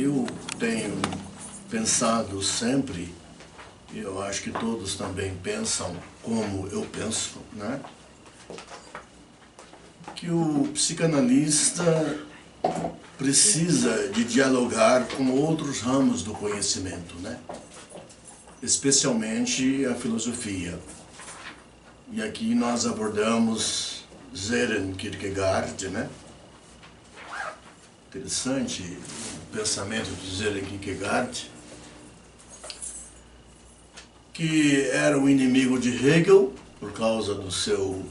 Eu tenho pensado sempre, e eu acho que todos também pensam como eu penso, né? Que o psicanalista precisa de dialogar com outros ramos do conhecimento, né? Especialmente a filosofia. E aqui nós abordamos Søren Kierkegaard, né? Interessante o pensamento de Søren Kierkegaard, que era o inimigo de Hegel por causa do seu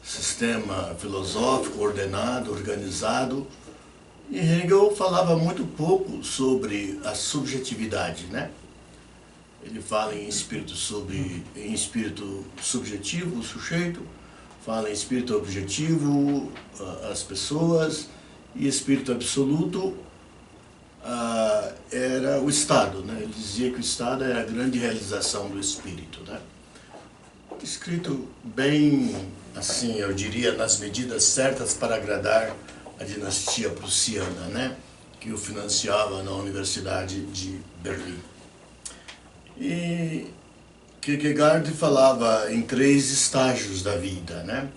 sistema filosófico ordenado, organizado. E Hegel falava muito pouco sobre a subjetividade, né? Ele fala em espírito subjetivo, o sujeito, fala em espírito objetivo, as pessoas, e espírito absoluto era o Estado, né? Ele dizia que o Estado era a grande realização do espírito, né? Escrito bem, assim, eu diria, nas medidas certas para agradar a dinastia prussiana, né? Que o financiava na Universidade de Berlim. E Kierkegaard falava em 3 estágios da vida, né?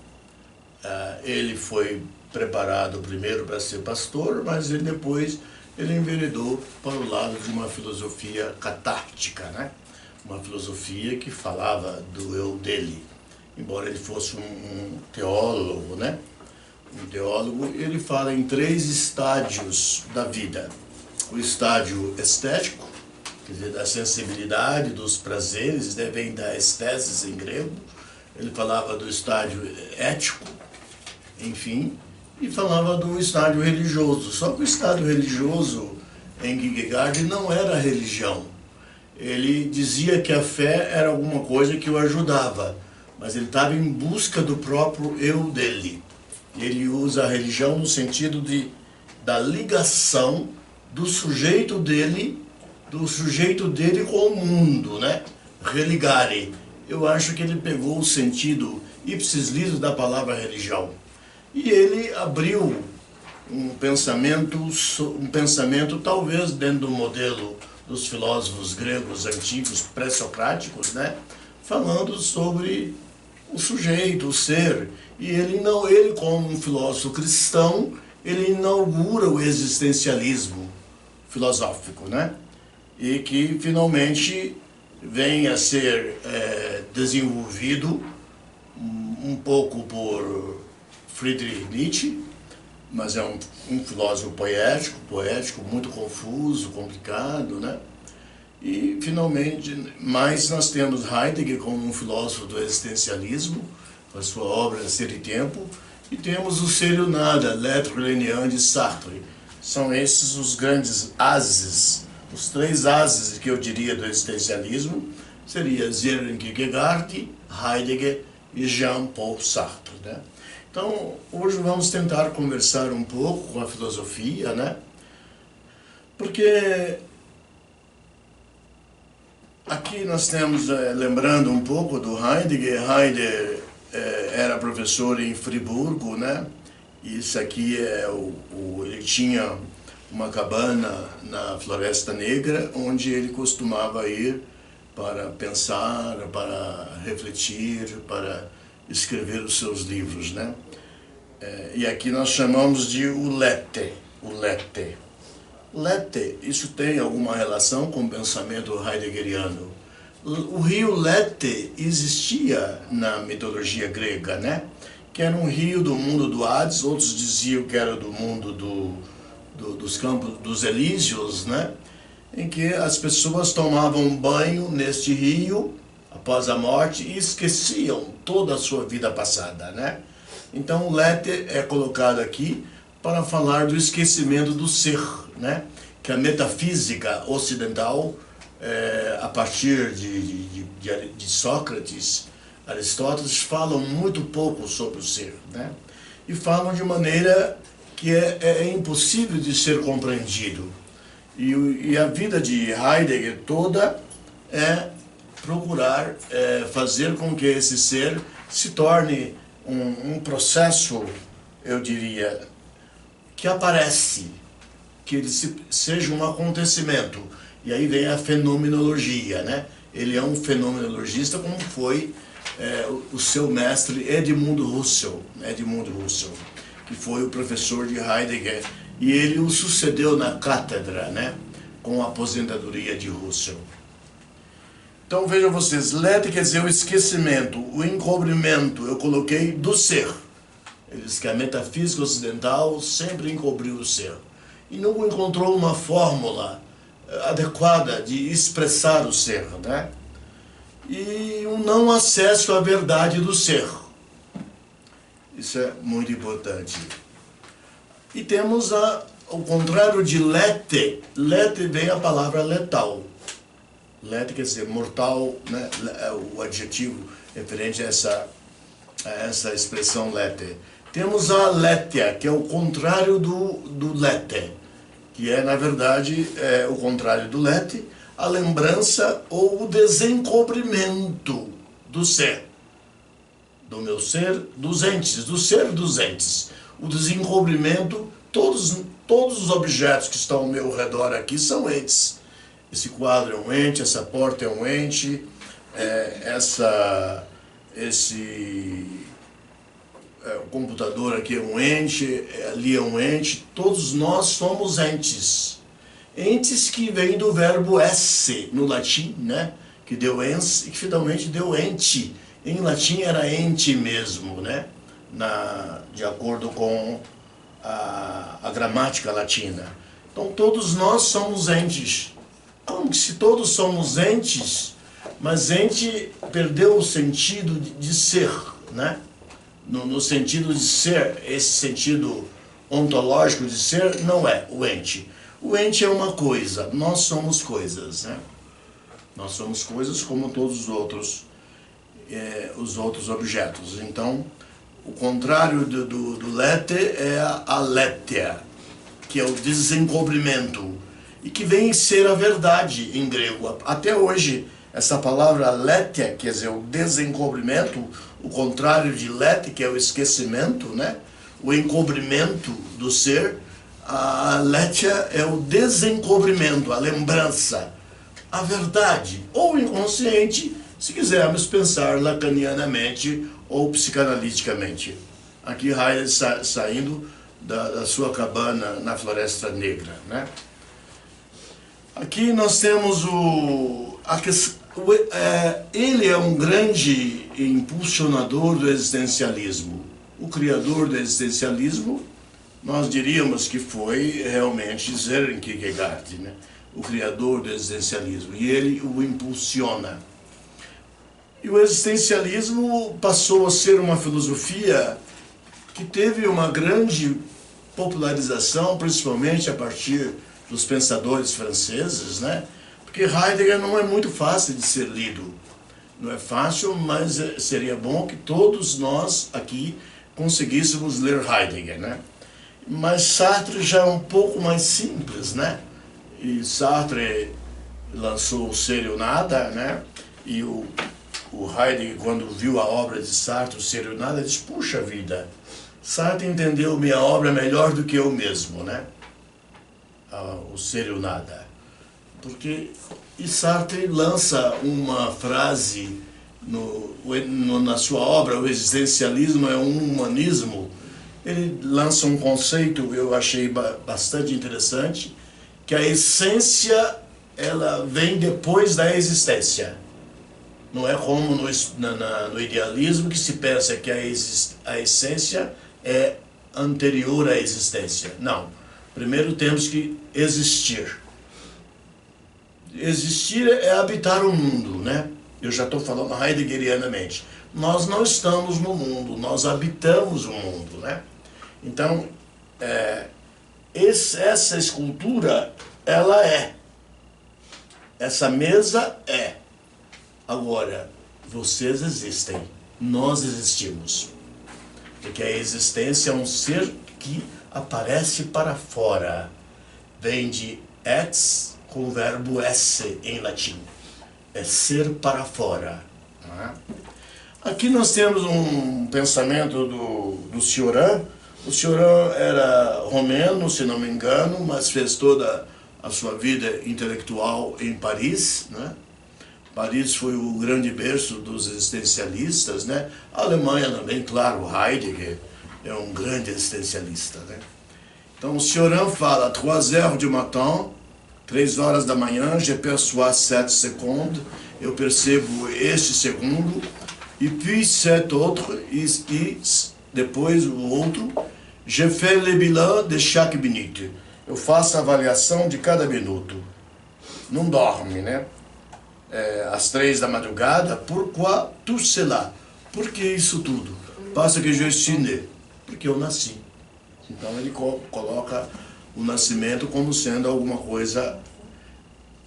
Ele foi preparado primeiro para ser pastor, mas depois ele enveredou para o lado de uma filosofia catártica, né? Uma filosofia que falava do eu dele. Embora ele fosse um teólogo, né? Um teólogo, ele fala em 3 estágios da vida. O estágio estético, quer dizer, da sensibilidade, dos prazeres, né? Vem da esthesis em grego. Ele falava do estágio ético, enfim, e falava do estágio religioso. Só que o estágio religioso em Kierkegaard não era religião. Ele dizia que a fé era alguma coisa que o ajudava, mas ele estava em busca do próprio eu dele. Ele usa a religião no sentido da ligação do sujeito dele com o mundo, né? Religare. Eu acho que ele pegou o sentido ipsis litteris da palavra religião. E ele abriu um pensamento talvez dentro do modelo dos filósofos gregos antigos, pré-socráticos, né? Falando sobre o sujeito, o ser. E ele como um filósofo cristão, ele inaugura o existencialismo filosófico, né? E que finalmente vem a ser desenvolvido um pouco por Friedrich Nietzsche, mas é um filósofo poético, muito confuso, complicado, né? E finalmente, mais nós temos Heidegger como um filósofo do existencialismo, com a sua obra Ser e Tempo, e temos o Ser e o Nada, L'Être, Renan de Sartre. São esses os grandes ases, os 3 ases que eu diria do existencialismo, seria Søren Kierkegaard, Heidegger e Jean-Paul Sartre, né? Então, hoje vamos tentar conversar um pouco com a filosofia, né? Porque aqui nós temos, lembrando um pouco do Heidegger, Heidegger era professor em Friburgo, né? Isso aqui ele tinha uma cabana na Floresta Negra, onde ele costumava ir para pensar, para refletir, para escrever os seus livros, né? E aqui nós chamamos de o Lete. Lete, isso tem alguma relação com o pensamento heideggeriano. O rio Lete existia na mitologia grega, né? Que era um rio do mundo do Hades, outros diziam que era do mundo dos campos dos Elíseos, né? Em que as pessoas tomavam banho neste rio após a morte e esqueciam toda a sua vida passada, né? Então o Lete é colocado aqui para falar do esquecimento do ser, né? Que a metafísica ocidental, a partir de Sócrates, Aristóteles, falam muito pouco sobre o ser, né? E falam de maneira que é impossível de ser compreendido. E a vida de Heidegger toda é procurar fazer com que esse ser se torne um processo, eu diria, que aparece que ele seja um acontecimento. E aí vem a fenomenologia, né? Ele é um fenomenologista, como foi o seu mestre Edmund Husserl, que foi o professor de Heidegger, e ele o sucedeu na cátedra, né? Com a aposentadoria de Husserl. Então vejam vocês, Lete quer dizer o esquecimento, o encobrimento, eu coloquei do ser. Ele diz que a metafísica ocidental sempre encobriu o ser. E não encontrou uma fórmula adequada de expressar o ser, né? E um não acesso à verdade do ser. Isso é muito importante. E temos o contrário de Lete. Lete vem a palavra letal. Lete quer dizer mortal, né? O adjetivo referente a essa expressão Lete. Temos a Aletheia, que é o contrário do Lete, que é, na verdade, o contrário do Lete, a lembrança ou o desencobrimento do ser, do meu ser, dos entes, do ser dos entes. O desencobrimento, todos os objetos que estão ao meu redor aqui são entes. Esse quadro é um ente, essa porta é um ente, o computador aqui é um ente, ali é um ente, todos nós somos entes. Entes que vêm do verbo esse, no latim, né? Que deu ens e que finalmente deu ente. Em latim era ente mesmo, né? De acordo com a gramática latina. Então todos nós somos entes. Como que se todos somos entes, mas ente perdeu o sentido de ser, né? No sentido de ser, esse sentido ontológico de ser, não é o ente. O ente é uma coisa, nós somos coisas, né? Nós somos coisas como todos os outros objetos. Então, o contrário do Lete é a Aletheia, que é o desencobrimento, e que vem ser a verdade em grego. Até hoje, essa palavra Aletheia, quer dizer, o desencobrimento, o contrário de Lete, que é o esquecimento, né? O encobrimento do ser, a Aletheia é o desencobrimento, a lembrança, a verdade, ou inconsciente, se quisermos pensar lacanianamente ou psicanaliticamente. Aqui Heidegger saindo da sua cabana na Floresta Negra, né? Aqui nós temos ele é um grande impulsionador do existencialismo. O criador do existencialismo, nós diríamos que foi realmente Søren Kierkegaard, né? O criador do existencialismo, e ele o impulsiona. E o existencialismo passou a ser uma filosofia que teve uma grande popularização, principalmente a partir dos pensadores franceses, né? Porque Heidegger não é muito fácil de ser lido. Não é fácil, mas seria bom que todos nós aqui conseguíssemos ler Heidegger, né? Mas Sartre já é um pouco mais simples, né? E Sartre lançou o Ser e o Nada, né? E o Heidegger, quando viu a obra de Sartre, o Ser e o Nada, disse, puxa vida, Sartre entendeu minha obra melhor do que eu mesmo, né? O Ser e o Nada. E Sartre lança uma frase na sua obra, o existencialismo é um humanismo. Ele lança um conceito, eu achei bastante interessante, que a essência, ela vem depois da existência. Não é como no idealismo que se pensa que a essência é anterior à existência. Não. Primeiro temos que existir. Existir é habitar o mundo, né? Eu já estou falando heideggerianamente. Nós não estamos no mundo, nós habitamos o mundo, né? Então, essa escultura, ela é. Essa mesa é. Agora, vocês existem, nós existimos. Porque a existência é um ser que aparece para fora. Vem de ex com o verbo esse em latim. É ser para fora. Aqui nós temos um pensamento do Cioran, O Cioran era romeno, se não me engano, mas fez toda a sua vida intelectual em Paris, né? Paris foi o grande berço dos existencialistas, né? A Alemanha também, claro, Heidegger é um grande existencialista, né? Então o Cioran fala 3 heures du matin, 3 horas da manhã, je perçois 7 secondes, eu percebo este segundo, e puis 7 autres, e depois o outro, je fais le bilan de chaque minute. Eu faço a avaliação de cada minuto. Não dorme, né? Às 3 da madrugada, pourquoi tout cela? Por que isso tudo? Parce que je suis né, porque eu nasci. Então ele coloca o nascimento como sendo alguma coisa,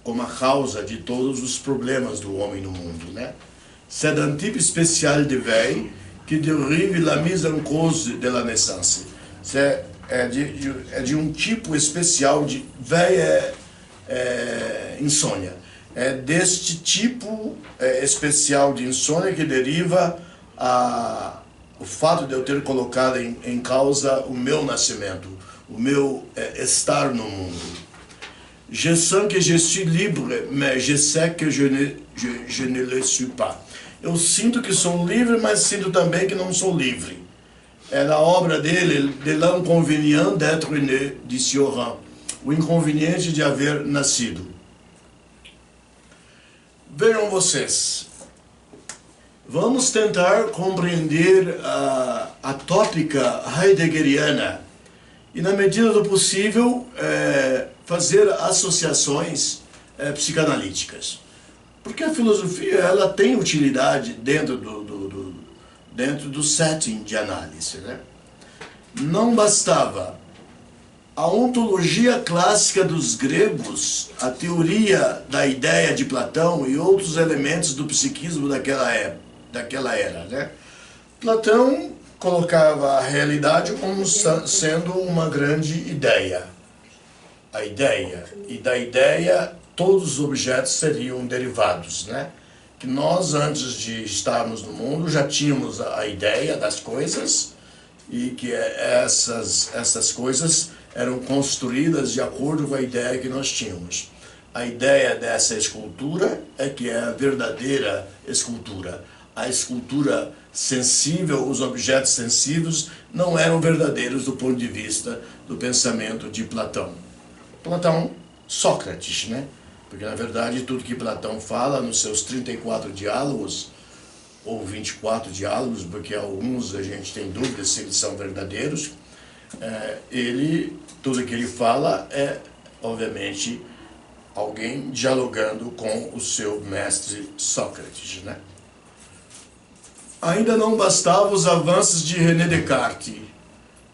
como a causa de todos os problemas do homem no mundo, né? C'est un type spécial de veille qui dérive la mise en cause de la naissance. É de um tipo especial de veille, insônia. É deste tipo especial de insônia que deriva o fato de eu ter colocado em causa o meu nascimento, o meu estar no mundo. Je sens que je suis libre, mais je sais que je ne le suis pas. Eu sinto que sou livre, mas sinto também que não sou livre. É na obra dele, de l'inconvénient d'être né, de Cioran, o inconveniente de haver nascido. Vejam vocês, vamos tentar compreender a tópica heideggeriana e, na medida do possível, fazer associações psicanalíticas. Porque a filosofia ela tem utilidade dentro do setting de análise, né? Não bastava a ontologia clássica dos gregos, a teoria da ideia de Platão e outros elementos do psiquismo daquela era, né? Platão colocava a realidade como sendo uma grande ideia. A ideia. E da ideia, todos os objetos seriam derivados, né? Que nós, antes de estarmos no mundo, já tínhamos a ideia das coisas e que essas coisas eram construídas de acordo com a ideia que nós tínhamos. A ideia dessa escultura é que é a verdadeira escultura. A escultura sensível, os objetos sensíveis não eram verdadeiros do ponto de vista do pensamento de Platão. Sócrates, né? Porque, na verdade, tudo que Platão fala nos seus 34 diálogos, ou 24 diálogos, porque alguns a gente tem dúvidas se eles são verdadeiros, tudo que ele fala é, obviamente, alguém dialogando com o seu mestre Sócrates, né? Ainda não bastavam os avanços de René Descartes.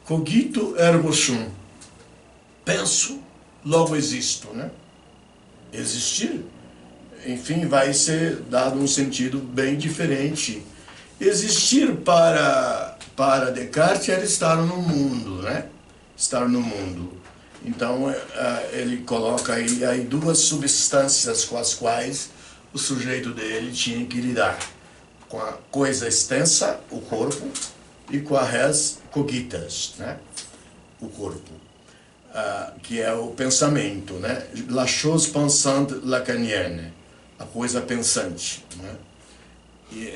Cogito ergo sum. Penso, logo existo, né? Existir, enfim, vai ser dado um sentido bem diferente. Existir para Descartes era estar no mundo, né? Estar no mundo. Então, ele coloca aí duas substâncias com as quais o sujeito dele tinha que lidar. Com a coisa extensa, o corpo, e com a res cogitas, né? O corpo. Que é o pensamento, né? La chose pensante lacanienne, a coisa pensante, né? E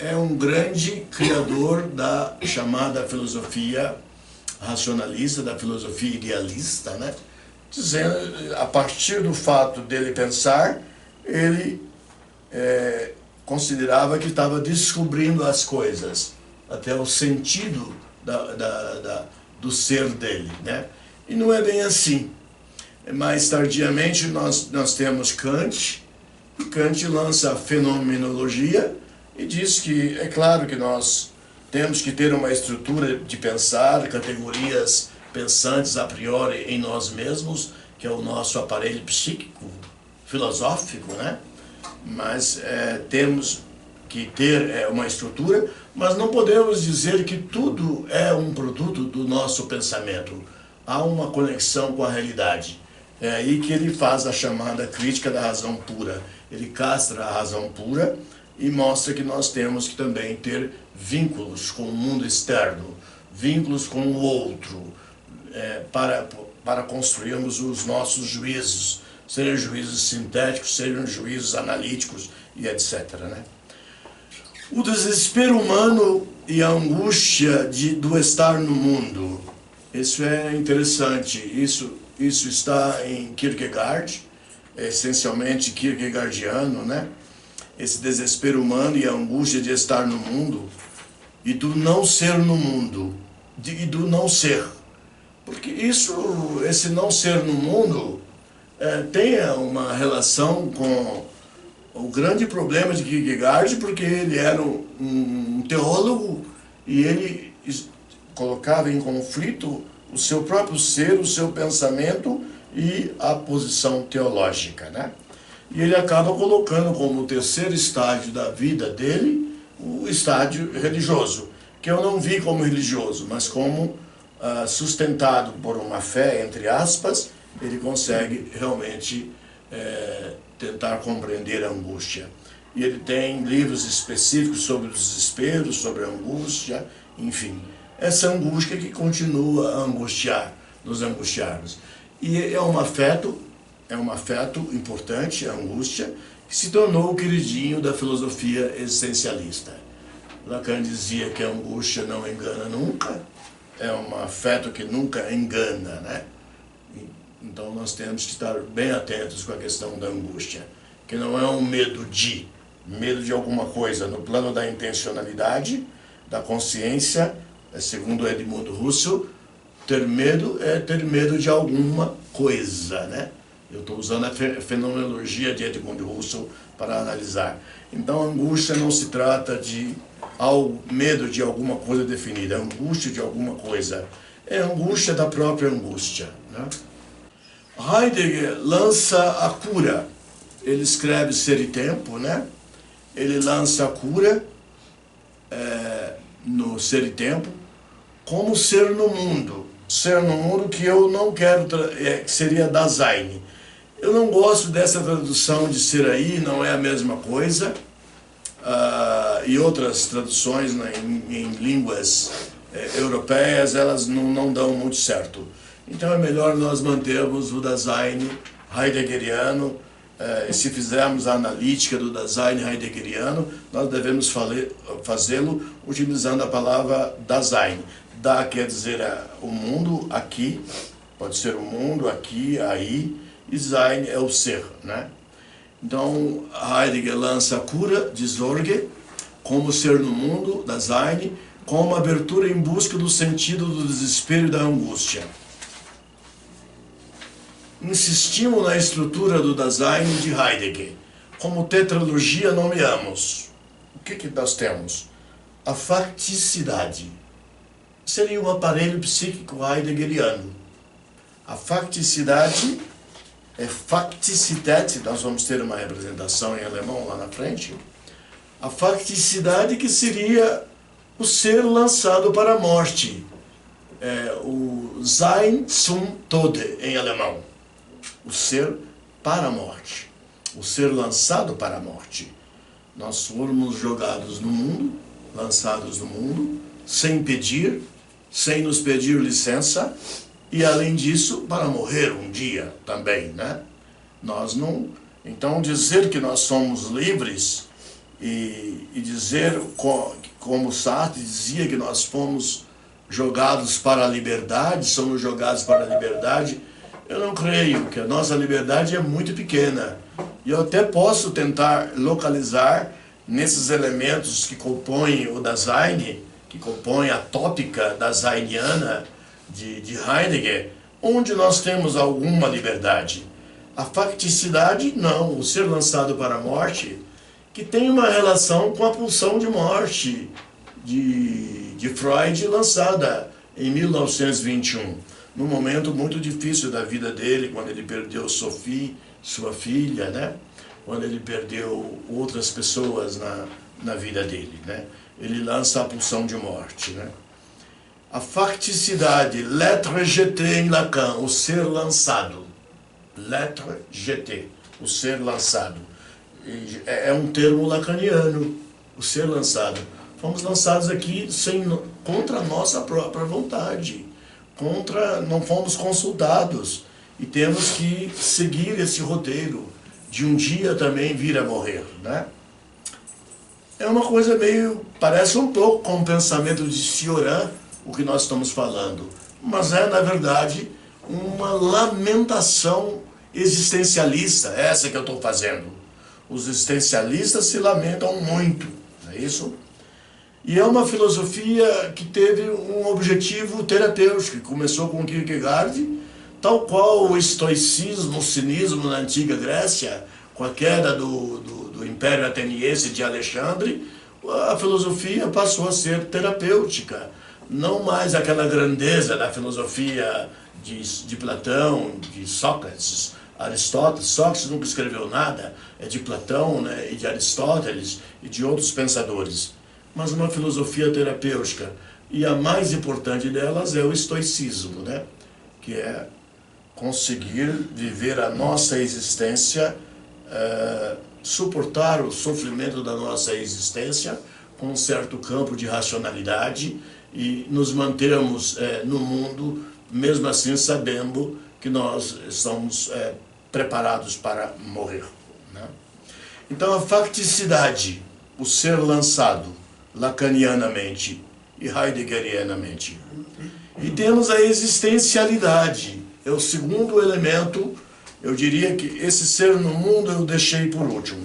é um grande criador da chamada filosofia racionalista, da filosofia idealista, né? Dizendo, a partir do fato dele pensar, ele considerava que estava descobrindo as coisas, até o sentido do ser dele, né? E não é bem assim. Mais tardiamente nós temos Kant, e Kant lança a fenomenologia e diz que é claro que nós temos que ter uma estrutura de pensar, categorias pensantes a priori em nós mesmos, que é o nosso aparelho psíquico, filosófico, né? Mas temos que ter uma estrutura, mas não podemos dizer que tudo é um produto do nosso pensamento. Há uma conexão com a realidade. É aí que ele faz a chamada crítica da razão pura. Ele castra a razão pura e mostra que nós temos que também ter vínculos com o mundo externo, vínculos com o outro, para construirmos os nossos juízos, sejam juízos sintéticos, sejam juízos analíticos e etc. Né? O desespero humano e a angústia do estar no mundo. Isso é interessante. Isso está em Kierkegaard, essencialmente kierkegaardiano, né? Esse desespero humano e a angústia de estar no mundo e do não ser no mundo, e do não ser. Porque esse não ser no mundo tem uma relação com o grande problema de Kierkegaard, porque ele era um teólogo e ele colocava em conflito o seu próprio ser, o seu pensamento e a posição teológica, né? E ele acaba colocando como o terceiro estágio da vida dele o estágio religioso, que eu não vi como religioso, mas como sustentado por uma fé, entre aspas, ele consegue realmente tentar compreender a angústia. E ele tem livros específicos sobre o desespero, sobre a angústia, enfim. Essa angústia que continua a nos angustiar-nos. E é um afeto importante, a angústia, que se tornou o queridinho da filosofia existencialista. Lacan dizia que a angústia não engana nunca, é um afeto que nunca engana, né? Então nós temos que estar bem atentos com a questão da angústia, que não é um medo de alguma coisa, no plano da intencionalidade, da consciência, segundo Edmund Husserl, ter medo é ter medo de alguma coisa, né? Eu estou usando a fenomenologia de Edmund Husserl para analisar. Então a angústia não se trata de medo de alguma coisa definida, angústia de alguma coisa. É a angústia da própria angústia, né? Heidegger lança a cura. Ele escreve Ser e Tempo, né? Ele lança a cura no Ser e Tempo como ser no mundo. Ser no mundo que eu não quero, que seria Dasein. Eu não gosto dessa tradução de ser aí, não é a mesma coisa. E outras traduções em línguas europeias, elas não dão muito certo. Então é melhor nós mantermos o Dasein heideggeriano. Se fizermos a analítica do Dasein heideggeriano, nós devemos fazê-lo utilizando a palavra Dasein. Da quer dizer o mundo aqui, pode ser o mundo aqui, aí, e Sein é o ser, né? Então Heidegger lança a cura de Sorge como ser no mundo, Dasein, como abertura em busca do sentido do desespero e da angústia. Insistimos na estrutura do Dasein de Heidegger. Como tetralogia nomeamos. O que nós temos? A facticidade. Seria um aparelho psíquico heideggeriano. A facticidade é Fakticität, nós vamos ter uma representação em alemão lá na frente. A facticidade que seria o ser lançado para a morte. O Sein zum Tode em alemão. O ser para a morte. O ser lançado para a morte. Nós fomos jogados no mundo, lançados no mundo, sem pedir, sem nos pedir licença, e além disso, para morrer um dia também, né? Nós não... Então dizer que nós somos livres e dizer, como Sartre dizia, que nós fomos jogados para a liberdade, somos jogados para a liberdade, eu não creio, que a nossa liberdade é muito pequena. E eu até posso tentar localizar nesses elementos que compõem o Dasein, que compõem a tópica daseiniana de Heidegger, onde nós temos alguma liberdade. A facticidade, não, o ser lançado para a morte, que tem uma relação com a pulsão de morte de Freud, lançada em 1921, num momento muito difícil da vida dele, quando ele perdeu Sophie, sua filha, né? Quando ele perdeu outras pessoas na vida dele, né? Ele lança a pulsão de morte, né? A facticidade, l'être jeté em Lacan, o ser lançado. L'être jeté, o ser lançado. É um termo lacaniano, o ser lançado. fomos lançados aqui contra a nossa própria vontade, não fomos consultados, e temos que seguir esse roteiro de um dia também vir a morrer, né? É uma coisa parece um pouco com o pensamento de Cioran, o que nós estamos falando, mas é, na verdade, uma lamentação existencialista, essa que eu estou fazendo. Os existencialistas se lamentam muito, não é isso? E é uma filosofia que teve um objetivo terapêutico, que começou com Kierkegaard, tal qual o estoicismo, o cinismo na antiga Grécia, com a queda do Império Ateniense de Alexandre, a filosofia passou a ser terapêutica. Não mais aquela grandeza da filosofia de Platão, de Sócrates, Aristóteles. Sócrates nunca escreveu nada, é de Platão, né, e de Aristóteles e de outros pensadores. Mas uma filosofia terapêutica. E a mais importante delas é o estoicismo, né, que é conseguir viver a nossa existência, suportar o sofrimento da nossa existência com um certo campo de racionalidade e nos mantermos no mundo, mesmo assim sabendo que nós estamos preparados para morrer, né? Então a facticidade, o ser lançado lacanianamente e heideggerianamente. E temos a existencialidade, é o segundo elemento. Eu diria que esse ser no mundo eu deixei por último.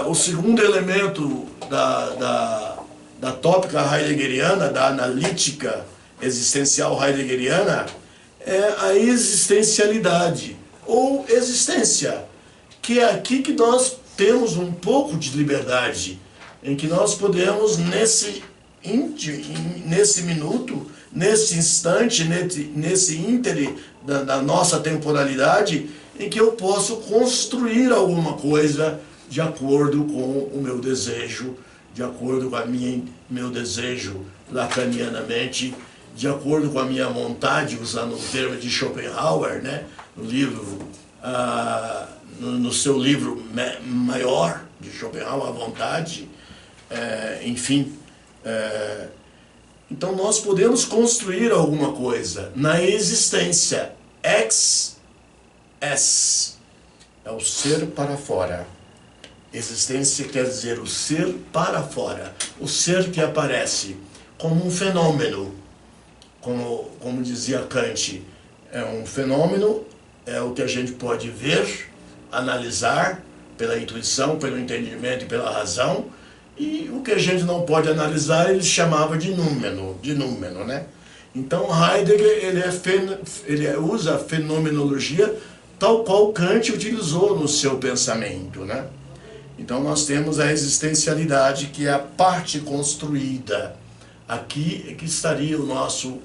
O segundo elemento da tópica heideggeriana, da analítica existencial heideggeriana, é a existencialidade, ou existência, que é aqui que nós temos um pouco de liberdade, em que nós podemos, nesse minuto, nesse instante, nesse íntere da nossa temporalidade, em que eu posso construir alguma coisa de acordo com o meu desejo, de acordo com meu desejo lacanianamente, de acordo com a minha vontade, usando o termo de Schopenhauer, né, no seu livro maior de Schopenhauer, A Vontade, enfim. Então nós podemos construir alguma coisa na existência. Ex-es é o ser para fora. Existência quer dizer o ser para fora, o ser que aparece como um fenômeno, como dizia Kant, é um fenômeno, é o que a gente pode ver, analisar pela intuição, pelo entendimento e pela razão, e o que a gente não pode analisar ele chamava de númeno, né? Então Heidegger ele usa a fenomenologia tal qual Kant utilizou no seu pensamento, né? Então nós temos a existencialidade, que é a parte construída. Aqui é que estaria o nosso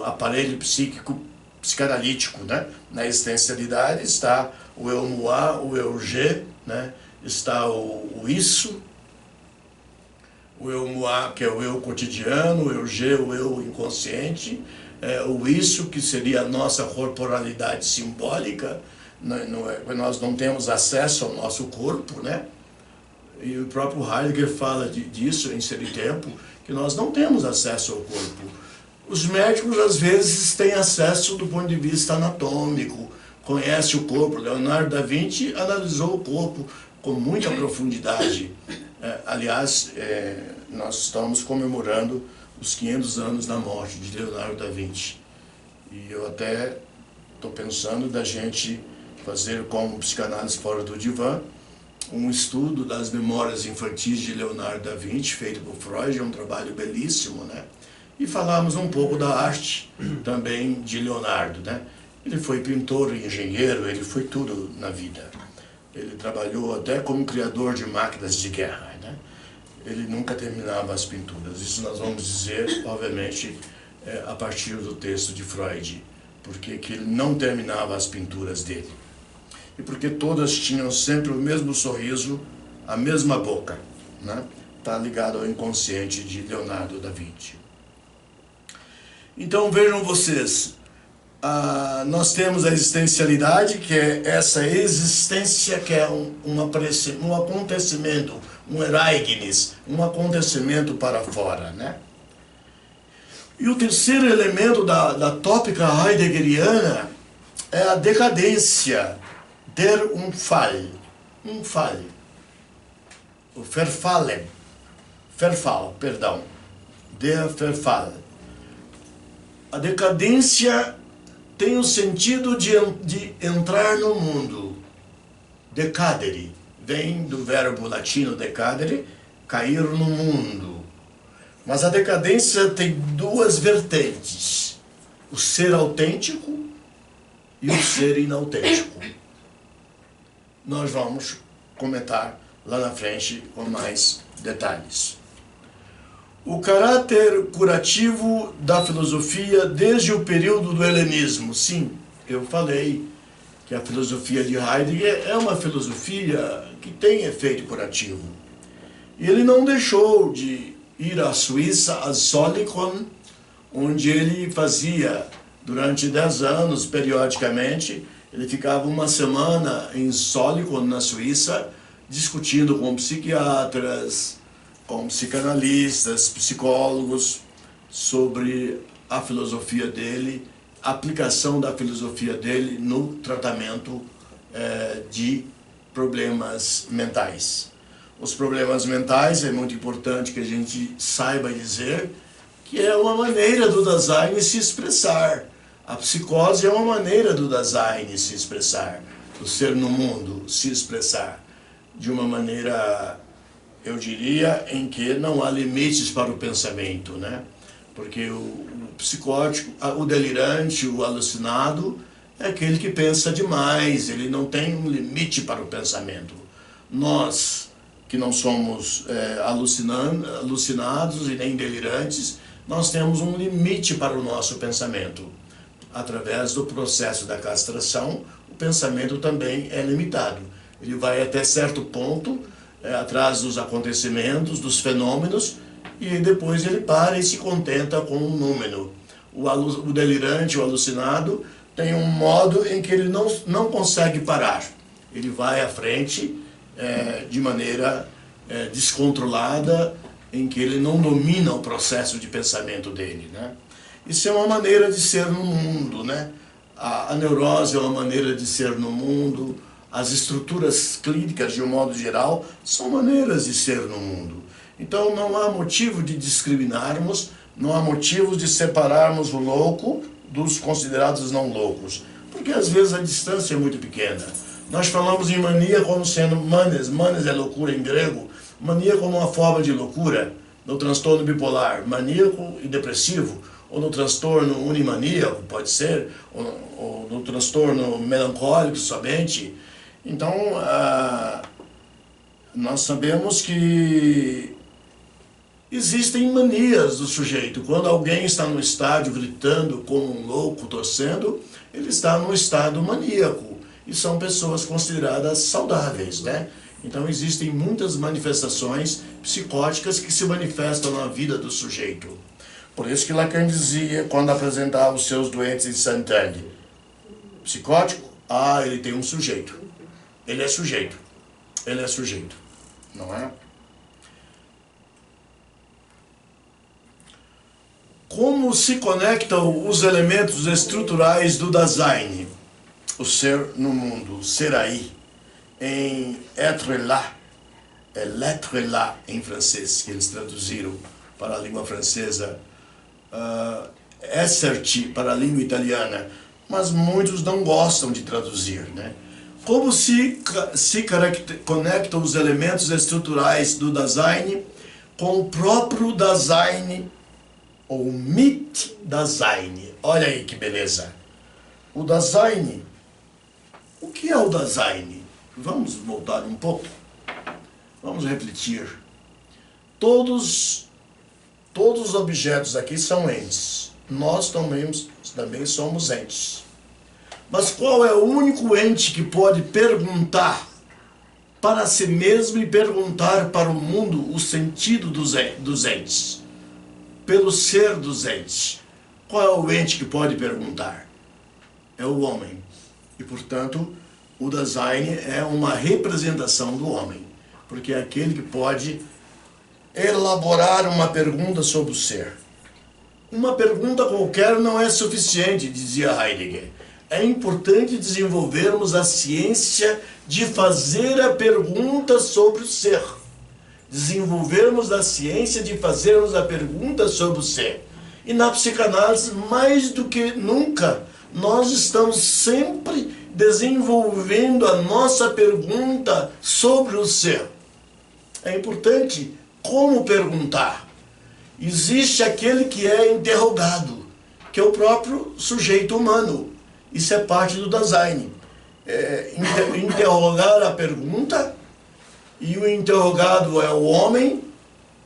aparelho psíquico psicanalítico, né? Na existencialidade está o eu moi, o eu je, né? Está o isso, o eu moi, que é o eu cotidiano, o eu je, o eu inconsciente, o isso, que seria a nossa corporalidade simbólica. Nós não temos acesso ao nosso corpo, né? E o próprio Heidegger fala disso em Ser e Tempo, que nós não temos acesso ao corpo. Os médicos às vezes têm acesso do ponto de vista anatômico, conhece o corpo. Leonardo da Vinci analisou o corpo com muita profundidade. Aliás, nós estamos comemorando os 500 anos da morte de Leonardo da Vinci. E eu até estou pensando da gente fazer, como Psicanálise Fora do Divã, um estudo das memórias infantis de Leonardo da Vinci, feito por Freud, é um trabalho belíssimo, né? E falarmos um pouco da arte também de Leonardo, né? Ele foi pintor, engenheiro, ele foi tudo na vida. Ele trabalhou até como criador de máquinas de guerra, né? Ele nunca terminava as pinturas. Isso nós vamos dizer, obviamente, a partir do texto de Freud, porque que ele não terminava as pinturas dele. E porque todas tinham sempre o mesmo sorriso, a mesma boca, né? Está ligado ao inconsciente de Leonardo da Vinci. Então vejam vocês, nós temos a existencialidade, que é essa existência que é um acontecimento, um Ereignis, um acontecimento para fora, né? E o terceiro elemento da tópica heideggeriana é a decadência, der Unfall, o Verfall, der Verfall. A decadência tem o sentido de entrar no mundo. Decadere, vem do verbo latino decadere, cair no mundo. Mas a decadência tem duas vertentes, o ser autêntico e o ser inautêntico. Nós vamos comentar lá na frente com mais detalhes. O caráter curativo da filosofia desde o período do helenismo. Sim, eu falei que a filosofia de Heidegger é uma filosofia que tem efeito curativo. E ele não deixou de ir à Suíça, a Sollikon, onde ele fazia, durante 10 anos, periodicamente, ele ficava uma semana em Sollikon, na Suíça, discutindo com psiquiatras, com psicanalistas, psicólogos, sobre a filosofia dele, a aplicação da filosofia dele no tratamento de problemas mentais. Os problemas mentais, é muito importante que a gente saiba dizer que é uma maneira do Dasein se expressar. A psicose é uma maneira do Dasein se expressar, do ser no mundo se expressar de uma maneira, eu diria, em que não há limites para o pensamento, né? Porque o psicótico, o delirante, o alucinado, é aquele que pensa demais, ele não tem um limite para o pensamento. Nós, que não somos alucinados e nem delirantes, nós temos um limite para o nosso pensamento. Através do processo da castração, o pensamento também é limitado. Ele vai até certo ponto, atrás dos acontecimentos, dos fenômenos, e depois ele para e se contenta com um número. O delirante, o alucinado, tem um modo em que ele não consegue parar. Ele vai à frente de maneira descontrolada, em que ele não domina o processo de pensamento dele, né? Isso é uma maneira de ser no mundo, né? A neurose é uma maneira de ser no mundo, as estruturas clínicas, de um modo geral, são maneiras de ser no mundo. Então não há motivo de discriminarmos, não há motivo de separarmos o louco dos considerados não loucos, porque às vezes a distância é muito pequena. Nós falamos em mania como sendo manes é loucura em grego, mania como uma forma de loucura, no transtorno bipolar, maníaco e depressivo, ou no transtorno unimaníaco, pode ser, ou no transtorno melancólico somente. Então, nós sabemos que existem manias do sujeito. Quando alguém está no estádio gritando como um louco, torcendo, ele está num estado maníaco. E são pessoas consideradas saudáveis, né? Então existem muitas manifestações psicóticas que se manifestam na vida do sujeito. Por isso que Lacan dizia, quando apresentava os seus doentes em Saint-Anne, psicótico, ele tem um sujeito. Ele é sujeito. Ele é sujeito. Não é? Como se conectam os elementos estruturais do Dasein, o ser no mundo, o ser aí, em être là, é l'être là em francês, que eles traduziram para a língua francesa, essere para a língua italiana, mas muitos não gostam de traduzir, né? Como se conectam os elementos estruturais do Dasein com o próprio Dasein, ou Mit-Dasein. Olha aí que beleza. O Dasein, o que é o Dasein? Vamos voltar um pouco. Vamos refletir. Todos os objetos aqui são entes. Nós também somos entes. Mas qual é o único ente que pode perguntar para si mesmo e perguntar para o mundo o sentido dos entes? Pelo ser dos entes. Qual é o ente que pode perguntar? É o homem. E, portanto, o Dasein é uma representação do homem. porque é aquele que pode elaborar uma pergunta sobre o ser. Uma pergunta qualquer não é suficiente, dizia Heidegger. É importante desenvolvermos a ciência de fazer a pergunta sobre o ser. Desenvolvermos a ciência de fazermos a pergunta sobre o ser. E na psicanálise, mais do que nunca, nós estamos sempre desenvolvendo a nossa pergunta sobre o ser. É importante como perguntar. Existe aquele que é interrogado, que é o próprio sujeito humano. Isso é parte do Dasein. Interrogar a pergunta, e o interrogado é o homem,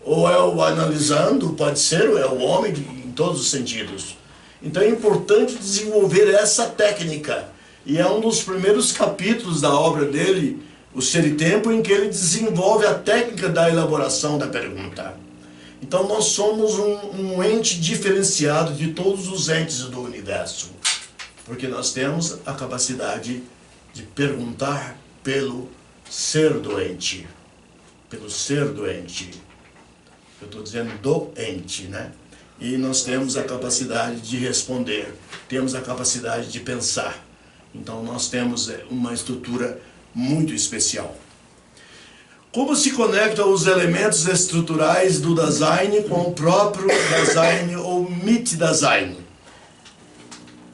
ou é o analisando, pode ser, ou é o homem em todos os sentidos. Então é importante desenvolver essa técnica. E é um dos primeiros capítulos da obra dele, O Ser e Tempo, em que ele desenvolve a técnica da elaboração da pergunta. Então nós somos um ente diferenciado de todos os entes do universo, porque nós temos a capacidade de perguntar pelo ser doente. Pelo ser doente. Eu estou dizendo doente, né? E nós temos a capacidade de responder, temos a capacidade de pensar. Então nós temos uma estrutura muito especial. Como se conectam os elementos estruturais do Dasein com o próprio Dasein ou Mit-Dasein?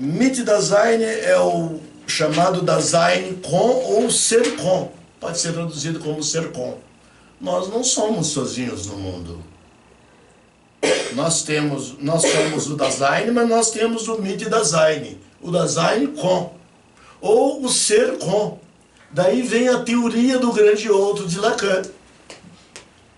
Mit-Dasein é o chamado Dasein com ou ser com. Pode ser traduzido como ser com. Nós não somos sozinhos no mundo. Nós somos o Dasein, mas nós temos o Mit-Dasein. O Dasein com. Ou o ser com. Daí vem a teoria do grande outro de Lacan.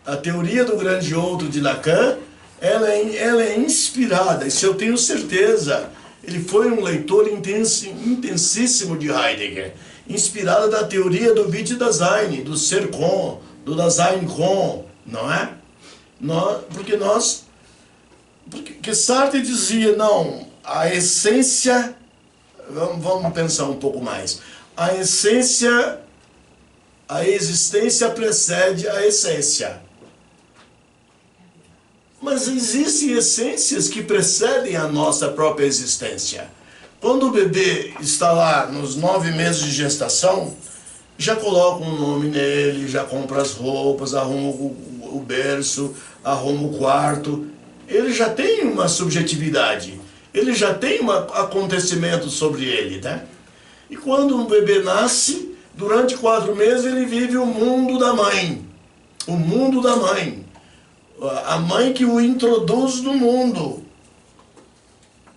A teoria do grande outro de Lacan, ela é inspirada, isso eu tenho certeza. Ele foi um leitor intensíssimo de Heidegger, inspirada da teoria do Mit-Dasein, do ser com, do Dasein com, não é? Porque Sartre dizia, não, a essência, vamos pensar um pouco mais, a existência precede a essência. Mas existem essências que precedem a nossa própria existência. Quando o bebê está lá nos 9 meses de gestação, já coloca um nome nele, já compra as roupas, arruma o berço, arruma o quarto. Ele já tem uma subjetividade, ele já tem um acontecimento sobre ele, né? E quando um bebê nasce, durante 4 meses ele vive o mundo da mãe. O mundo da mãe. A mãe que o introduz no mundo.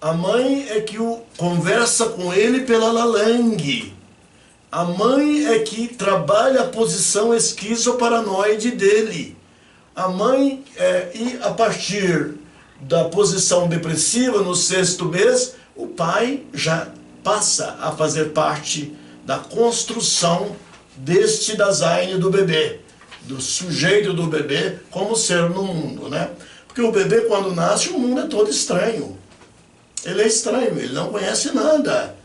A mãe é que conversa com ele pela lalangue. A mãe é que trabalha a posição esquizoparanoide dele. A mãe e a partir da posição depressiva no 6º mês, o pai já passa a fazer parte da construção deste Dasein do bebê, do sujeito do bebê como ser no mundo, né? Porque o bebê, quando nasce, o mundo é todo estranho. Ele é estranho, ele não conhece nada.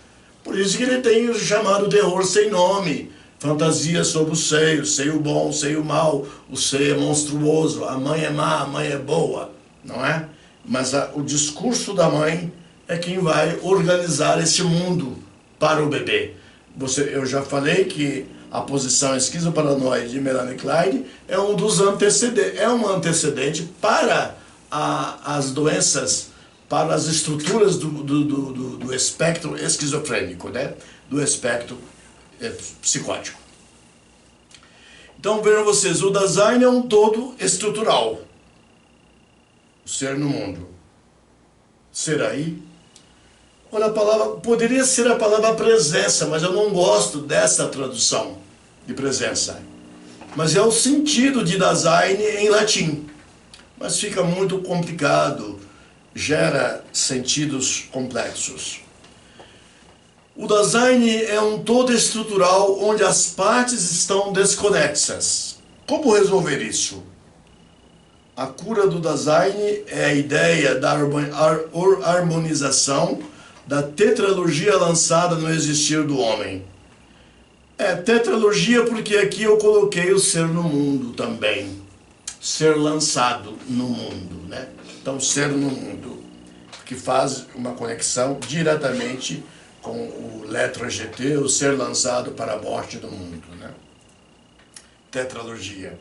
Por isso que ele tem o chamado terror sem nome, fantasia sobre o seio bom, o seio mau, o seio é monstruoso, a mãe é má, a mãe é boa, não é? Mas o discurso da mãe é quem vai organizar esse mundo para o bebê. Eu já falei que a posição esquizoparanoide de Melanie Klein é um dos antecedentes, um antecedente para as doenças, para as estruturas do espectro esquizofrênico, né? Do espectro psicótico. Então vejam vocês, o Dasein é um todo estrutural. O ser no mundo. Ser aí. Olha, a palavra, poderia ser a palavra presença, mas eu não gosto dessa tradução de presença. Mas é o sentido de Dasein em latim. Mas fica muito complicado, gera sentidos complexos. O Dasein é um todo estrutural onde as partes estão desconexas. Como resolver isso? A cura do Dasein é a ideia da harmonização da tetralogia lançada no existir do homem. Tetralogia porque aqui eu coloquei o ser no mundo também. Ser lançado no mundo, né? Então, ser no mundo, que faz uma conexão diretamente com o letra GT, o ser lançado para a morte do mundo, né? Tetralogia.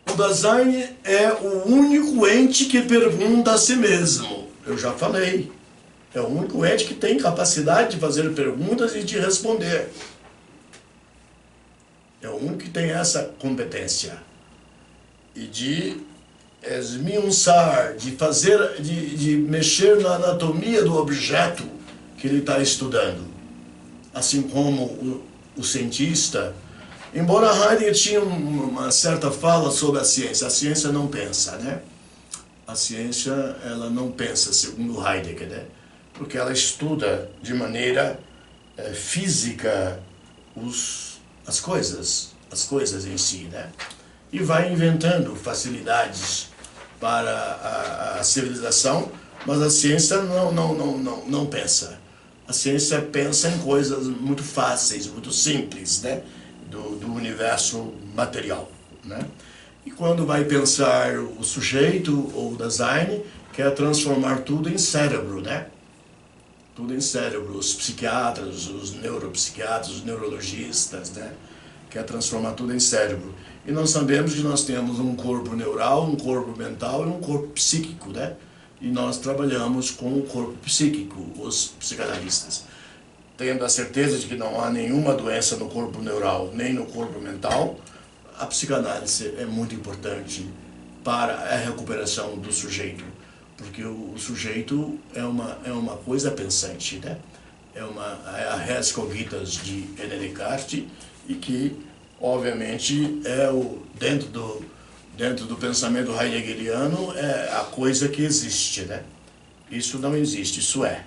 O Dasein é o único ente que pergunta a si mesmo. Eu já falei. É o único ente que tem capacidade de fazer perguntas e de responder. É o único que tem essa competência. E de esmiuçar, de fazer, de mexer na anatomia do objeto que ele está estudando. Assim como o cientista, embora Heidegger tinha uma certa fala sobre a ciência não pensa, né? A ciência, ela não pensa, segundo Heidegger, né? Porque ela estuda de maneira física as coisas em si, né? E vai inventando facilidades para a civilização, mas a ciência não pensa. A ciência pensa em coisas muito fáceis, muito simples, né? Do universo material, né? E quando vai pensar o sujeito ou o Dasein, quer transformar tudo em cérebro, né? Tudo em cérebro. Os psiquiatras, os neuropsiquiatras, os neurologistas, né? Quer transformar tudo em cérebro. E nós sabemos que nós temos um corpo neural, um corpo mental e um corpo psíquico, né? E nós trabalhamos com o corpo psíquico, os psicanalistas. Tendo a certeza de que não há nenhuma doença no corpo neural, nem no corpo mental, a psicanálise é muito importante para a recuperação do sujeito. Porque o sujeito é uma coisa pensante, né? É a res cognitas de René Descartes, e que, obviamente, dentro do pensamento heideggeriano, é a coisa que existe, né? Isso não existe, isso é.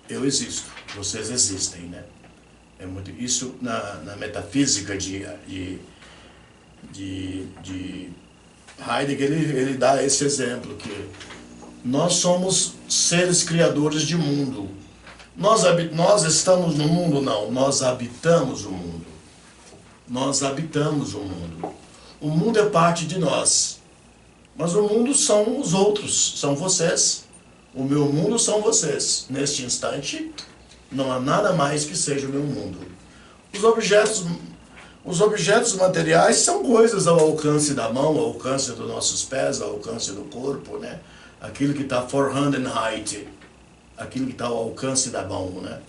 Eu existo, vocês existem, né? Isso na metafísica de Heidegger, ele dá esse exemplo, que nós somos seres criadores de mundo. Nós estamos no mundo? Não, nós habitamos o mundo. Nós habitamos o mundo. O mundo é parte de nós. Mas o mundo são os outros, são vocês. O meu mundo são vocês. Neste instante, não há nada mais que seja o meu mundo. Os objetos materiais são coisas ao alcance da mão, ao alcance dos nossos pés, ao alcance do corpo, né? Aquilo que está Vorhandenheit, aquilo que está ao alcance da mão, né?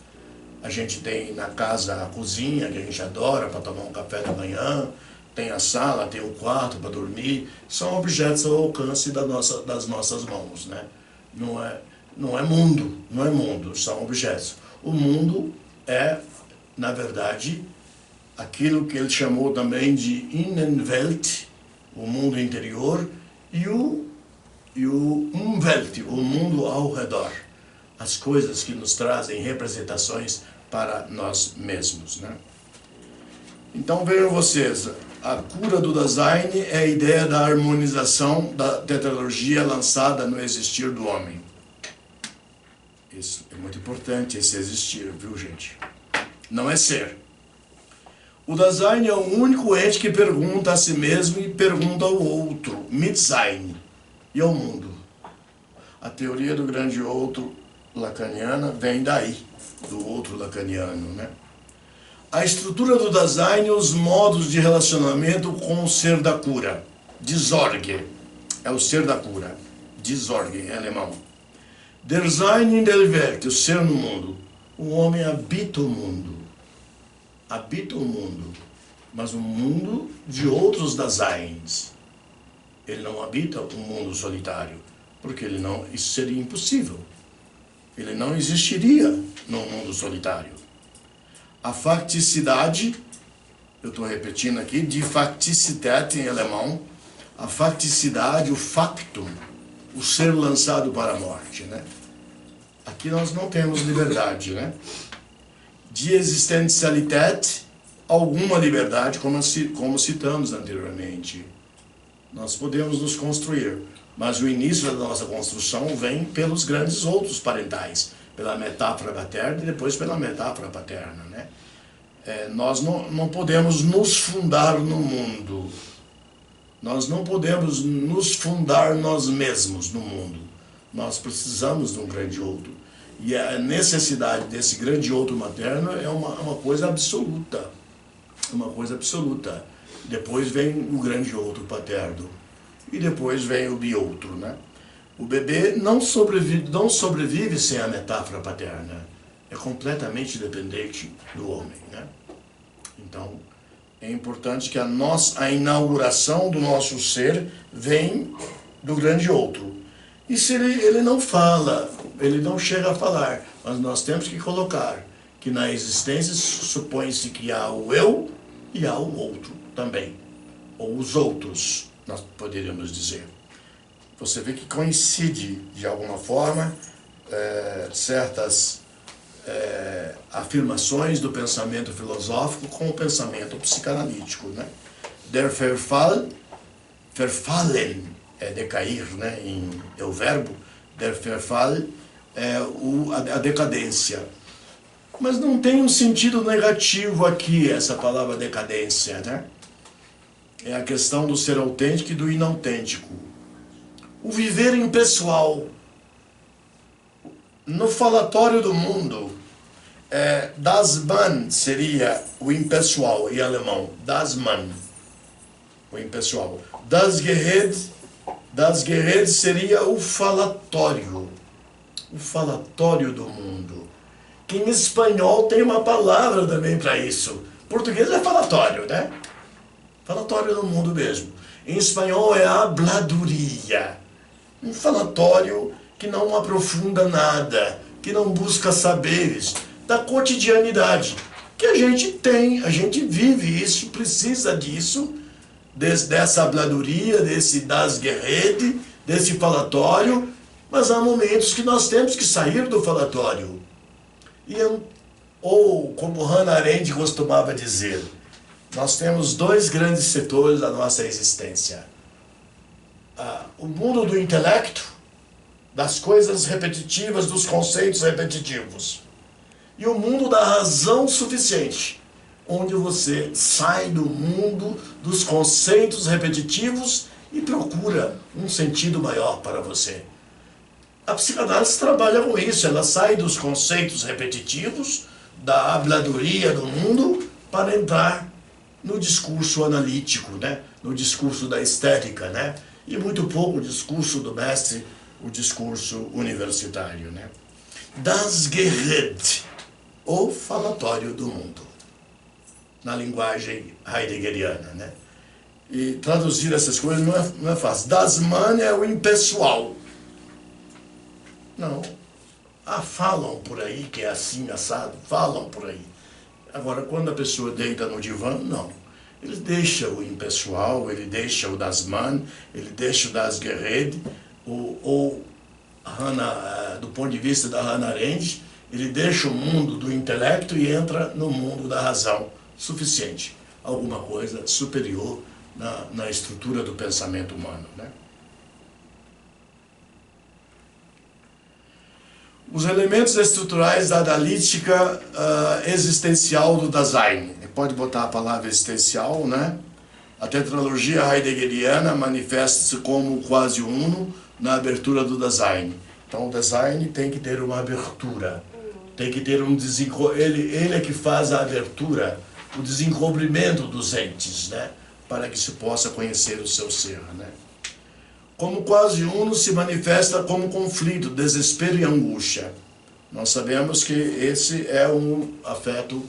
A gente tem na casa a cozinha, que a gente adora para tomar um café da manhã, tem a sala, tem o quarto para dormir, são objetos ao alcance das nossas mãos, né? Não é mundo, são objetos. O mundo é, na verdade, aquilo que ele chamou também de Innenwelt, o mundo interior, e o Umwelt, o mundo ao redor. As coisas que nos trazem representações para nós mesmos, né? Então vejam vocês, a cura do Dasein é a ideia da harmonização da tetralogia lançada no existir do homem. Isso é muito importante, esse existir, viu, gente? Não é ser. O Dasein é o único ente que pergunta a si mesmo e pergunta ao outro, Mitsein, e ao mundo. A teoria do grande outro lacaniana vem daí, do outro lacaniano, né? A estrutura do Dasein e os modos de relacionamento com o ser da cura. Die Sorge é o ser da cura. Die Sorge em alemão. Der Sein in der Welt, o ser no mundo. O homem habita o mundo. Habita o mundo, mas um mundo de outros Daseins. Ele não habita um mundo solitário, porque isso seria impossível. Ele não existiria num mundo solitário. A facticidade, eu estou repetindo aqui, die Faktizität em alemão, a facticidade, o factum, o ser lançado para a morte, né? Aqui nós não temos liberdade, né? Die Existentialität, alguma liberdade, como citamos anteriormente. Nós podemos nos construir, mas o início da nossa construção vem pelos grandes outros parentais, pela metáfora paterna e depois pela metáfora paterna, né? Nós não podemos nos fundar no mundo. Nós não podemos nos fundar nós mesmos no mundo. Nós precisamos de um grande outro. E a necessidade desse grande outro materno é uma coisa absoluta. Uma coisa absoluta. Depois vem o grande outro paterno. E depois vem o bioutro, né? O bebê não sobrevive sem a metáfora paterna. É completamente dependente do homem, né? Então, é importante que a inauguração do nosso ser vem do grande outro. E se ele não fala, ele não chega a falar, mas nós temos que colocar que na existência supõe-se que há o eu e há o outro também, ou os outros, nós poderíamos dizer. Você vê que coincide, de alguma forma, certas afirmações do pensamento filosófico com o pensamento psicanalítico, né? Der Verfall, verfallen, é decair, né? É o verbo, der Verfall é a decadência. Mas não tem um sentido negativo aqui, essa palavra decadência, né? É a questão do ser autêntico e do inautêntico. O viver impessoal. No falatório do mundo, das Mann seria o impessoal em alemão. Das Mann, o impessoal. Das Gerede seria o falatório. O falatório do mundo. Que em espanhol tem uma palavra também para isso. Português é falatório, né? Falatório do mundo mesmo. Em espanhol é habladuria. Um falatório que não aprofunda nada, que não busca saberes da cotidianidade, que a gente tem, a gente vive isso, precisa disso, dessa habladuria, desse das Gerede, desse falatório, mas há momentos que nós temos que sair do falatório. Ou, como Hannah Arendt costumava dizer, nós temos dois grandes setores da nossa existência. O mundo do intelecto, das coisas repetitivas, dos conceitos repetitivos. E o mundo da razão suficiente, onde você sai do mundo dos conceitos repetitivos e procura um sentido maior para você. A psicanálise trabalha com isso, ela sai dos conceitos repetitivos, da habladuria do mundo, para entrar no discurso analítico, né? No discurso da estética, né? E muito pouco o discurso do mestre, o discurso universitário, né? Das Gerede, o falatório do mundo, na linguagem heideggeriana, né? E traduzir essas coisas não é fácil. Das Mann é o impessoal. Não. Falam por aí que é assim, assado, falam por aí. Agora, quando a pessoa deita no divã, não. Ele deixa o impessoal, ele deixa o das Mann, ele deixa o das Gerede, ou do ponto de vista da Hannah Arendt, ele deixa o mundo do intelecto e entra no mundo da razão suficiente. Alguma coisa superior na estrutura do pensamento humano, né? Os elementos estruturais da analítica existencial do Dasein. Pode botar a palavra existencial, né? A tetralogia heideggeriana manifesta-se como quase uno na abertura do Dasein. Então o Dasein tem que ter uma abertura, tem que ter ele é que faz a abertura, o desencobrimento dos entes, né? Para que se possa conhecer o seu ser, né? Como quase uno se manifesta como conflito, desespero e angústia. Nós sabemos que esse é um afeto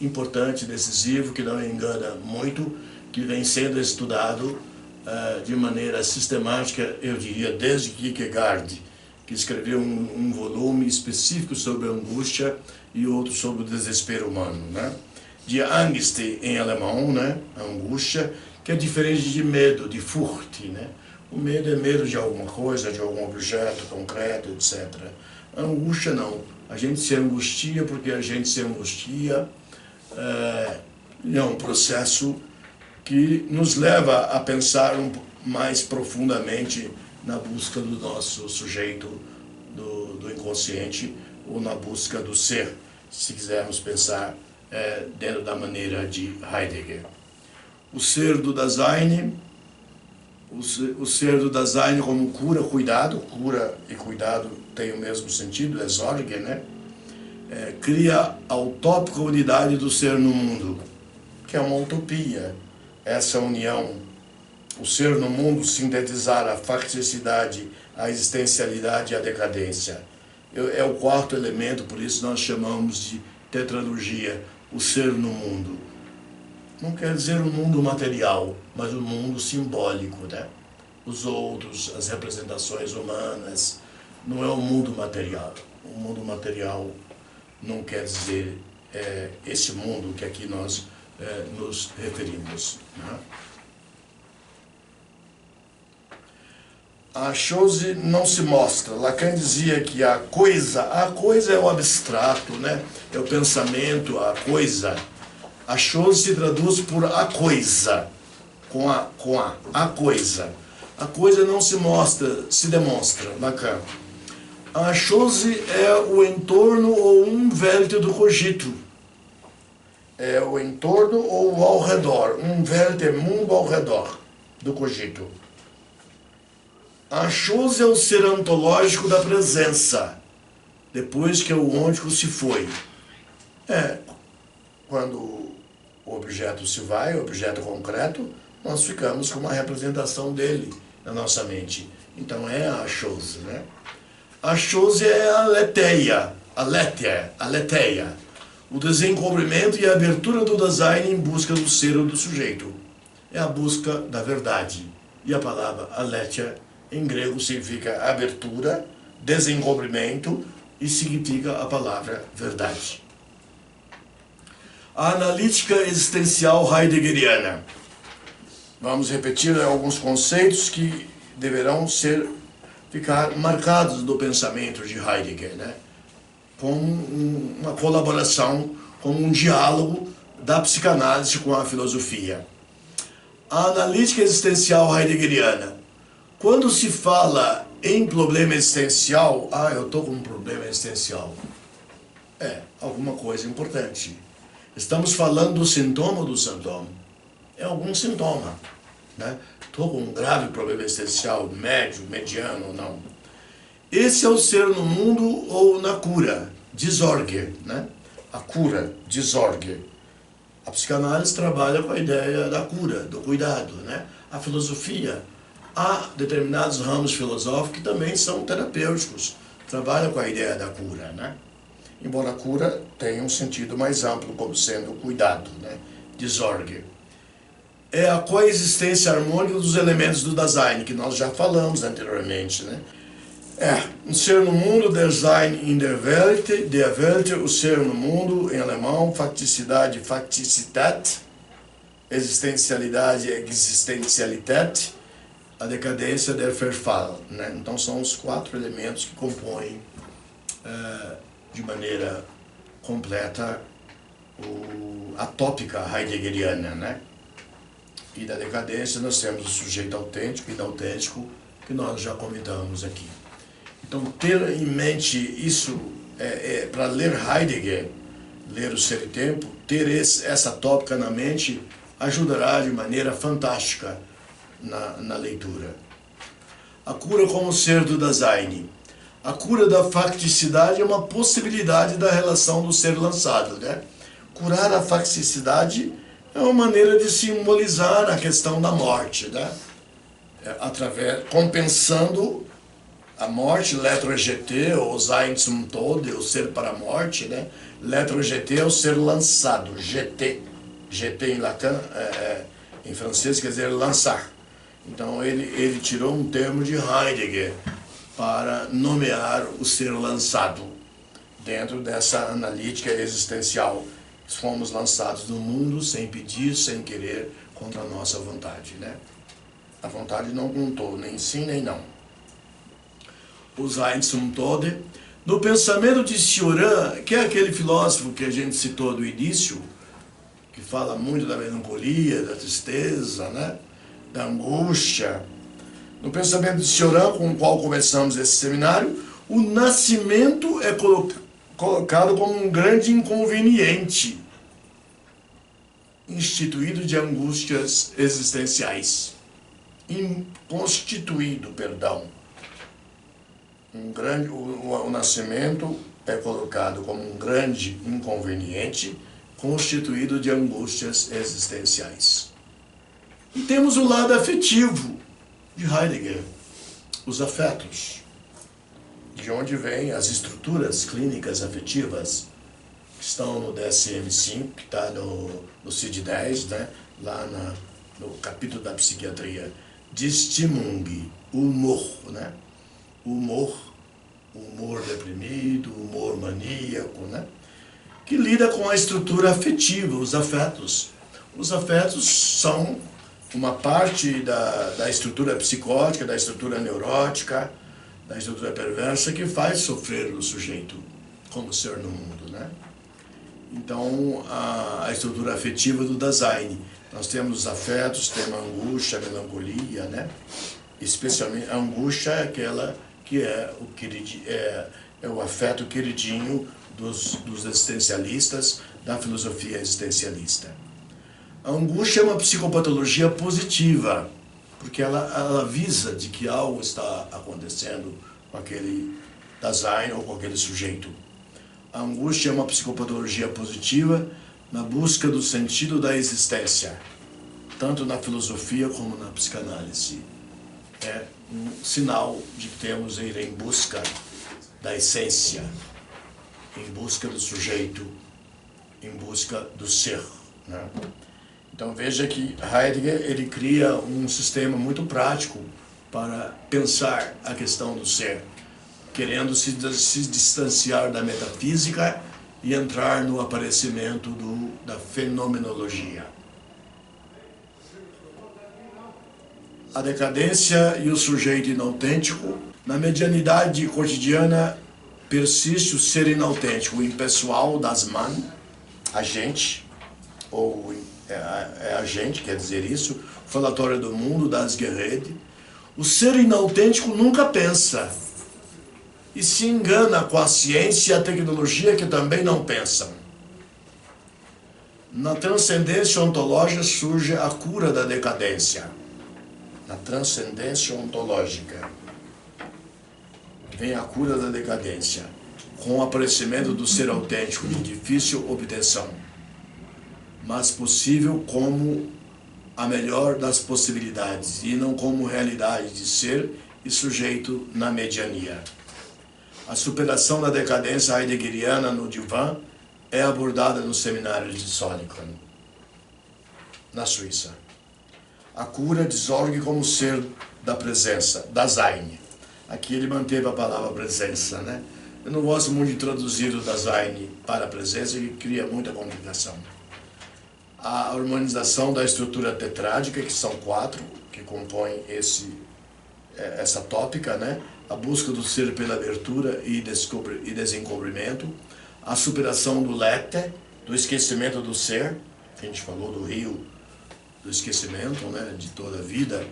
importante, decisivo, que não engana muito, que vem sendo estudado de maneira sistemática, eu diria, desde Kierkegaard, que escreveu um volume específico sobre a angústia e outro sobre o desespero humano, né? De Angst em alemão, né? A angústia, que é diferente de medo, de Furcht, né? O medo é medo de alguma coisa, de algum objeto concreto, etc. A angústia não. A gente se angustia porque a gente se angustia. É um processo que nos leva a pensar mais profundamente na busca do nosso sujeito, do inconsciente, ou na busca do ser, se quisermos pensar dentro da maneira de Heidegger. O ser do Dasein, o ser do Dasein como cura e cuidado tem o mesmo sentido, é Sorge, né? Cria a utópica unidade do ser no mundo, que é uma utopia, essa união, o ser no mundo sintetizar a facticidade, a existencialidade e a decadência. É o quarto elemento, por isso nós chamamos de tetralogia, o ser no mundo. Não quer dizer o mundo material, mas o mundo simbólico, né? Os outros, as representações humanas, não é o mundo material. O mundo material não quer dizer esse mundo que aqui nós nos referimos, né? A chose não se mostra. Lacan dizia que a coisa é o abstrato, né? É o pensamento, a coisa. A chose se traduz por a coisa, com a coisa. A coisa não se mostra, se demonstra, Lacan. A chose é o entorno ou Umwelt do cogito. É o entorno ou o ao redor. Umwelt é mundo ao redor do cogito. A chose é o ser ontológico da presença, depois que o ôntico se foi. Quando o objeto se vai, o objeto concreto, nós ficamos com uma representação dele na nossa mente. Então é a chose, né? A chose é a letheia, o desencobrimento e a abertura do Dasein em busca do ser ou do sujeito. É a busca da verdade. E a palavra aletheia em grego significa abertura, desencobrimento e significa a palavra verdade. A analítica existencial heideggeriana. Vamos repetir alguns conceitos que deverão ficar marcados no pensamento de Heidegger, né? Como uma colaboração, como um diálogo da psicanálise com a filosofia. A analítica existencial heideggeriana. Quando se fala em problema existencial, eu estou com um problema existencial. Alguma coisa importante. Estamos falando do sintoma ou do sintoma? É algum sintoma, né? Estou com um grave problema existencial, médio, mediano ou não. Esse é o ser no mundo ou na cura, de Sorge, né? A cura, de Sorge. A psicanálise trabalha com a ideia da cura, do cuidado, né? A filosofia, há determinados ramos filosóficos que também são terapêuticos, trabalham com a ideia da cura, né? Embora a cura tenha um sentido mais amplo, como sendo o cuidado, né? De Sorge. É a coexistência harmônica dos elementos do Dasein, que nós já falamos anteriormente, né? Um ser no mundo, der Sein in der Welt, o ser no mundo, em alemão, facticidade, Faktizität, existencialidade, Existentialität, a decadência, der Verfall, né? Então são os 4 elementos que compõem de maneira completa a tópica heideggeriana, né? E da decadência nós temos o sujeito autêntico e inautêntico, que nós já comentamos aqui. Então ter em mente isso, para ler Heidegger, ler o Ser e Tempo, ter essa tópica na mente ajudará de maneira fantástica na leitura. A cura como ser do Dasein. A cura da facticidade é uma possibilidade da relação do ser lançado, né? Curar a facticidade é uma maneira de simbolizar a questão da morte, né? Compensando a morte, Letro GT, ou Sein zum Tode, o ser para a morte, né? Letro GT é o ser lançado, GT. GT em Lacan, em francês, quer dizer lançar. Então ele tirou um termo de Heidegger para nomear o ser lançado dentro dessa analítica existencial. Fomos lançados no mundo sem pedir, sem querer, contra a nossa vontade, né? A vontade não contou, nem sim nem não. O Sein zum Tode. No pensamento de Cioran, que é aquele filósofo que a gente citou do início, que fala muito da melancolia, da tristeza, né? Da angústia. No pensamento de Cioran, com o qual começamos esse seminário, o nascimento é colocado como um grande inconveniente instituído de angústias existenciais. Constituído, perdão. O nascimento é colocado como um grande inconveniente constituído de angústias existenciais. E temos o lado afetivo de Heidegger, os afetos, de onde vêm as estruturas clínicas afetivas, que estão no DSM-5, que está no CID-10, né? Lá no capítulo da psiquiatria, de Stimmung, humor, né? Humor deprimido, humor maníaco, né? Que lida com a estrutura afetiva, os afetos. Os afetos são uma parte da estrutura psicótica, da estrutura neurótica, da estrutura perversa que faz sofrer o sujeito como ser no mundo, né? Então, a estrutura afetiva do Dasein. Nós temos os afetos, temos a angústia, a melancolia, né? Especialmente a angústia é aquela que é o afeto queridinho dos existencialistas, da filosofia existencialista. A angústia é uma psicopatologia positiva, porque ela avisa de que algo está acontecendo com aquele Dasein ou com aquele sujeito. A angústia é uma psicopatologia positiva na busca do sentido da existência, tanto na filosofia como na psicanálise. É um sinal de que temos de ir em busca da essência, em busca do sujeito, em busca do ser, né? Então veja que Heidegger ele cria um sistema muito prático para pensar a questão do ser, querendo se distanciar da metafísica e entrar no aparecimento da fenomenologia. A decadência e o sujeito inautêntico. Na medianidade cotidiana persiste o ser inautêntico, o impessoal das man, agente, ou agente, quer dizer isso, falatório do mundo, das Gerede. O ser inautêntico nunca pensa e se engana com a ciência e a tecnologia que também não pensam. Na transcendência ontológica surge a cura da decadência. Na transcendência ontológica vem a cura da decadência, com o aparecimento do ser autêntico de difícil obtenção, mas possível como a melhor das possibilidades e não como realidade de ser e sujeito na mediania. A superação da decadência heideggeriana no divã é abordada no seminário de Solingen, na Suíça. A cura de Zorg como ser da presença, Dasein. Aqui ele manteve a palavra presença, né? Eu não gosto muito de traduzir o Dasein para a presença, que cria muita complicação. A harmonização da estrutura tetrádica, que são 4, que compõem essa tópica, né? A busca do ser pela abertura e desencobrimento, a superação do lete, do esquecimento do ser, que a gente falou do rio do esquecimento, né? De toda a vida,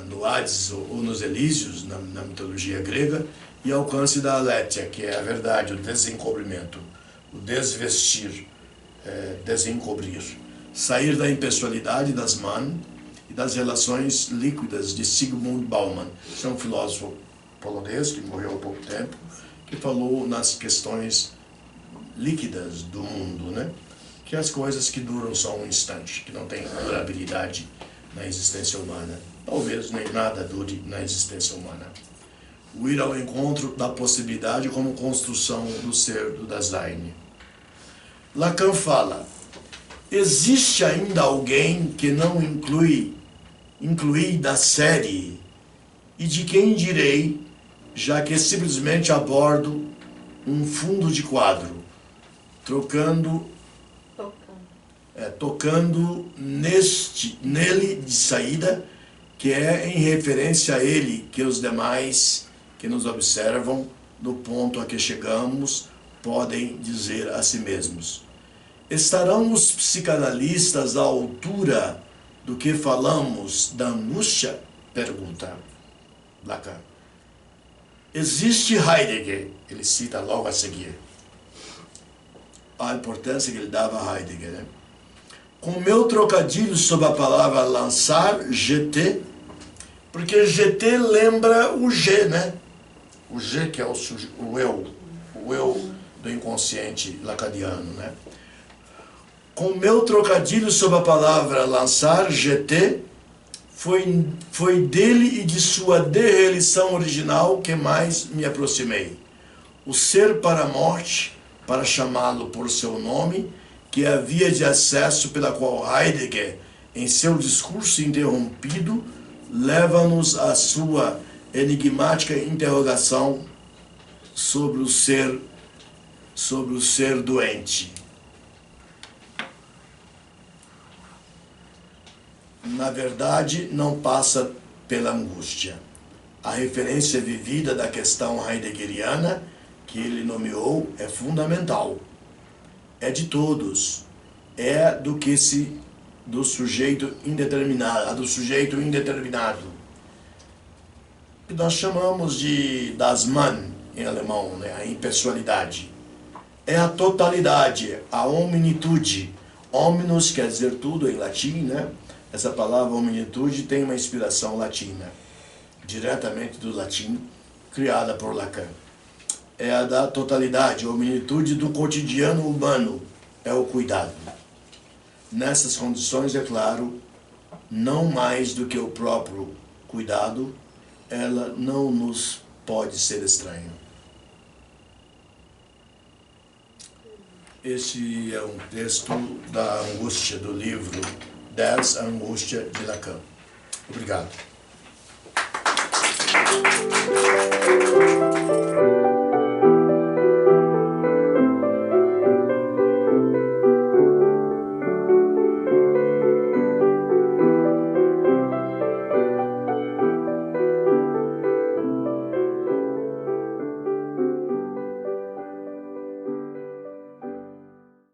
no Hades ou nos Elísios, na mitologia grega, e alcance da aletheia, que é a verdade, o desencobrimento, o desvestir, desencobrir, sair da impessoalidade das man e das relações líquidas de Zygmunt Bauman. Esse é um filósofo polonês que morreu há pouco tempo, que falou nas questões líquidas do mundo, né? Que as coisas que duram só um instante, que não tem durabilidade na existência humana. Talvez nem nada dure na existência humana. O ir ao encontro da possibilidade como construção do ser do Dasein. Lacan fala: existe ainda alguém que não inclui da série, e de quem direi, já que simplesmente abordo um fundo de quadro, tocando nele de saída, que é em referência a ele que os demais que nos observam do ponto a que chegamos podem dizer a si mesmos. Estarão os psicanalistas à altura do que falamos da angústia? Pergunta Lacan. Existe Heidegger, ele cita logo a seguir a importância que ele dava a Heidegger, né? Com meu trocadilho sobre a palavra lançar, jeter, porque jeter lembra o G, né? O G que é o eu do inconsciente lacaniano, né? Com meu trocadilho sobre a palavra lançar, GT, foi dele e de sua derrelição original que mais me aproximei. O ser para a morte, para chamá-lo por seu nome, que é a via de acesso pela qual Heidegger, em seu discurso interrompido, leva-nos à sua enigmática interrogação sobre o ser doente. Na verdade, não passa pela angústia. A referência vivida da questão heideggeriana que ele nomeou é fundamental. É de todos. É do sujeito indeterminado, a do sujeito indeterminado. Que nós chamamos de das Mann em alemão, né? A impessoalidade. É a totalidade, a hominitude. Omnus quer dizer tudo em latim, né? Essa palavra hominitude tem uma inspiração latina, diretamente do latim, criada por Lacan. É a da totalidade, a hominitude do cotidiano humano, é o cuidado. Nessas condições, é claro, não mais do que o próprio cuidado, ela não nos pode ser estranha. Esse é um texto da angústia do livro 10, a angústia de Lacan. Obrigado.